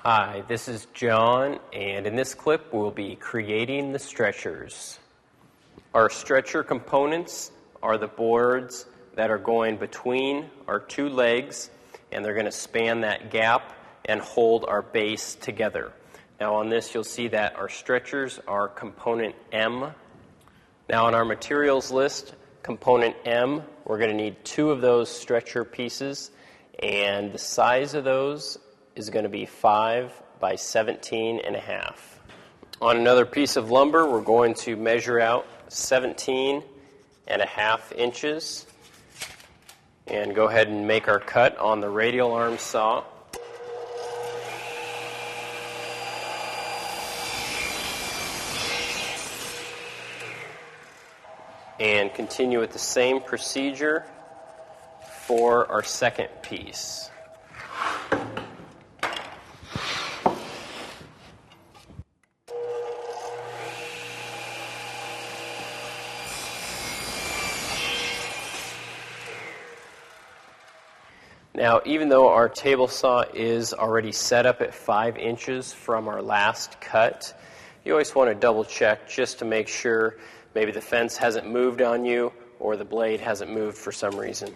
Hi, this is John, and in this clip we'll be creating the stretchers. Our stretcher components are the boards that are going between our two legs, and they're going to span that gap and hold our base together. Now on this you'll see that our stretchers are component M. Now on our materials list, component M, we're going to need 2 of those stretcher pieces, and the size of those is going to be 5 by 17.5. On another piece of lumber, we're going to measure out 17.5 inches and go ahead and make our cut on the radial arm saw. And continue with the same procedure for our second piece. Now, even though our table saw is already set up at 5 inches from our last cut, you always want to double check just to make sure maybe the fence hasn't moved on you or the blade hasn't moved for some reason.